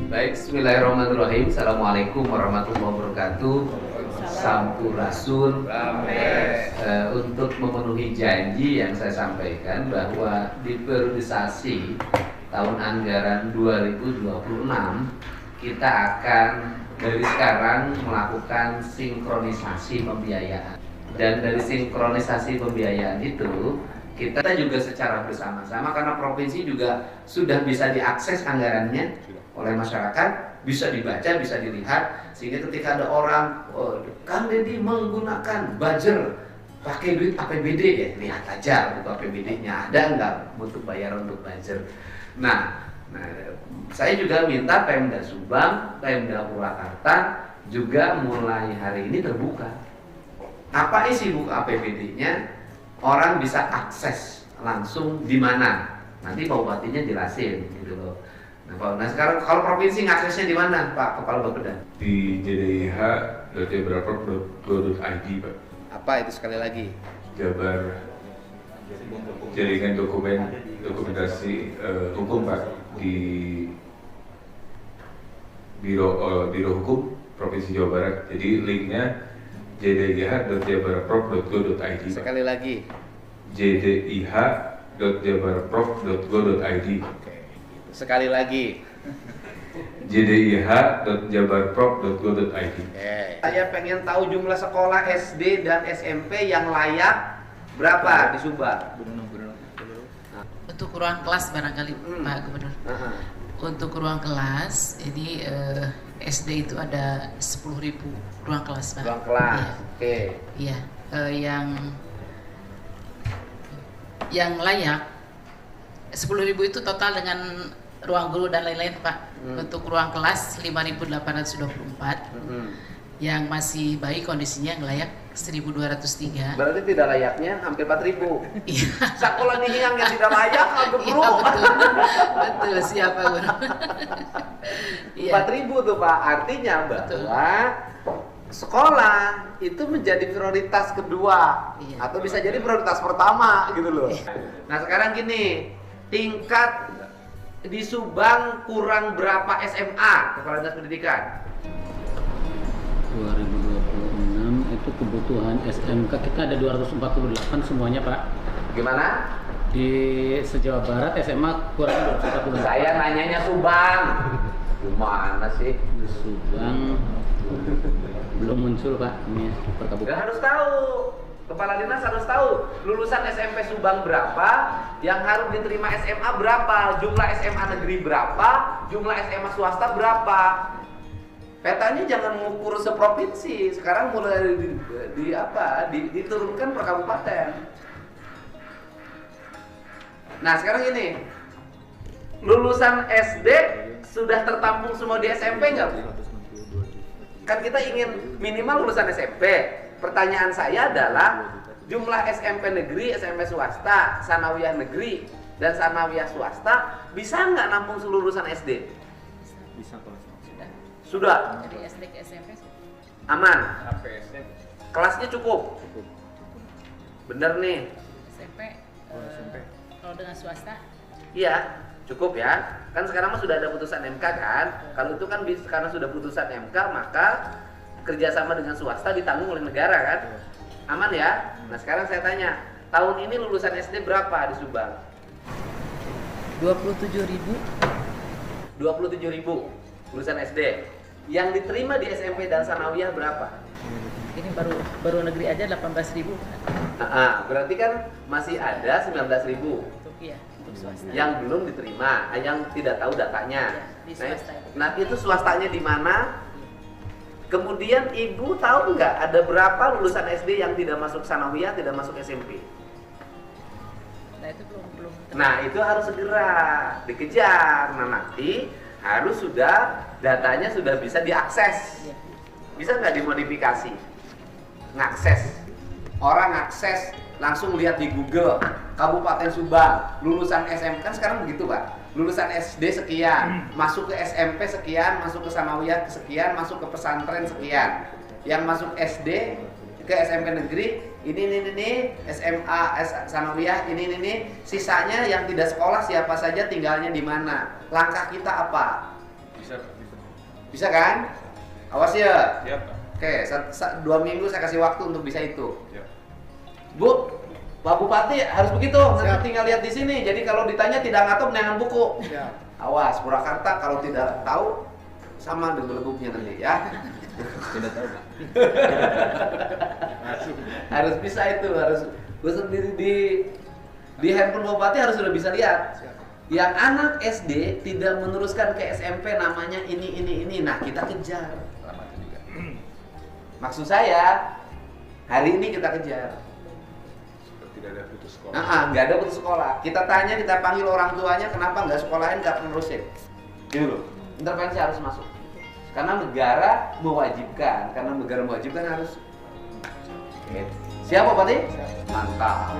Baik, bismillahirrahmanirrahim. Assalamualaikum warahmatullahi wabarakatuh. Sampurasun. Untuk memenuhi janji yang saya sampaikan bahwa di periodisasi tahun anggaran 2026 kita akan dari sekarang melakukan sinkronisasi pembiayaan. Dan dari sinkronisasi pembiayaan itu kita juga secara bersama-sama, karena provinsi juga sudah bisa diakses anggarannya oleh masyarakat, bisa dibaca, bisa dilihat, sehingga ketika ada orang, Kang Deddy menggunakan buzzer pakai duit APBD, ya lihat aja buku APBD-nya ada nggak untuk bayar untuk buzzer. Nah, saya juga minta Pemda Subang, Pemda Purwakarta juga mulai hari ini terbuka. Apa isi buku APBD-nya? Orang bisa akses langsung di mana. Nanti Pak Bupatinya jelasin gitu loh. Nah sekarang kalau provinsi ngaksesnya di mana, Pak Kepala Bapeda? Di jdih.jabarprov.go.id, Pak. Apa itu sekali lagi? Jabar Jaringan Dokumentasi Hukum, Pak, di Biro Hukum Provinsi Jawa Barat. Jadi linknya jdih.jabarprov.go.id. Sekali lagi. jdih.jabarprov.go.id. Sekali lagi. jdih.jabarprov.go.id. Saya pengen tahu jumlah sekolah SD dan SMP yang layak berapa di Subang? Untuk ruang kelas barangkali Pak Gubernur. Untuk ruang kelas, ini SD itu ada 10.000 ruang kelas, Pak. Ruang kelas, oke. Iya, yang layak 10.000 itu total dengan ruang guru dan lain-lain, Pak. Untuk ruang kelas 5.824, yang masih baik kondisinya, yang layak 1.203. Berarti tidak layaknya hampir 4.000. Iya. Sekolah yang tidak layak hampir Iya, betul, siapa Guru? 4.000 tuh Pak, artinya bahwa sekolah itu menjadi prioritas kedua, atau bisa jadi prioritas pertama gitu loh. Nah sekarang gini, tingkat di Subang kurang berapa SMA Kepala Dinas Pendidikan? 2026 itu kebutuhan SMK kita ada 248 semuanya, Pak. Gimana? Di se-Jawa Barat SMA kurang 248. Saya nanyanya Subang. Gimana sih? Di Subang belum muncul, Pak. Ini per Nggak kabupaten. harus tahu. Kepala Dinas harus tahu lulusan SMP Subang berapa, yang harus diterima SMA berapa, jumlah SMA negeri berapa, jumlah SMA swasta berapa. Petanya jangan mengukur seprovinsi, sekarang mulai diturunkan per kabupaten. Nah sekarang ini, lulusan SD sudah tertampung semua di SMP nggak, Bu? Kan kita ingin minimal lulusan SMP. Pertanyaan saya adalah jumlah SMP negeri, SMP swasta, sanawiyah negeri, dan sanawiyah swasta bisa nggak nampung seluruh lulusan SD? Bisa, Pak. Sudah. Dari SD ke SMP Aman. Kelasnya cukup. Bener nih. SMP, kalau dengan swasta Iya, cukup ya. Kan sekarang mah sudah ada putusan MK kan. Kalau itu kan karena sudah putusan MK, maka kerjasama dengan swasta ditanggung oleh negara kan. Aman ya. Nah sekarang saya tanya, tahun ini lulusan SD berapa di Subang? 27.000. 27.000 lulusan SD. Yang diterima di SMP dan sanawiyah berapa? Ini baru negeri aja 18.000. Berarti kan masih ada 19.000 Untuk swasta. yang belum diterima, yang tidak tahu datanya. Di swasta itu. Nah itu swastanya di mana? Kemudian ibu tahu nggak ada berapa lulusan SD yang tidak masuk sanawiyah, tidak masuk SMP? Nah itu belum. Nah itu harus segera dikejar. Nah nanti harus sudah datanya sudah bisa diakses. Iya. Bisa nggak dimodifikasi? Ngakses. Orang akses langsung lihat di Google Kabupaten Subang lulusan SMP, kan sekarang begitu Pak. Lulusan SD sekian, masuk ke SMP sekian, masuk ke sanawiyah sekian, masuk ke pesantren sekian. Yang masuk SD ke SMP negeri ini SMA sanawiyah ini sisanya yang tidak sekolah siapa saja tinggalnya di mana, langkah kita apa? Bisa Bisa kan? Awas ya. Ya Pak. Oke, 2 minggu saya kasih waktu untuk bisa itu. Ya. Bu, Pak Bupati harus begitu. Nanti tinggal lihat di sini. Jadi kalau ditanya tidak ngatur dengan buku. Awas, Purwakarta kalau tidak tahu sama debu-debuknya nanti ya. Tidak tahu Pak. Harus bisa itu, harus gue sendiri di handphone Bupati harus sudah bisa lihat. Yang anak SD tidak meneruskan ke SMP namanya ini. Nah, kita kejar. Maksud saya, hari ini kita kejar. Tidak ada putus sekolah. Nggak ada putus sekolah. Kita tanya, kita panggil orang tuanya, kenapa nggak sekolahin, nggak penerusin. Gitu loh. Intervensi harus masuk. Karena negara mewajibkan. Harus. Siap Pak Bupati? Mantap.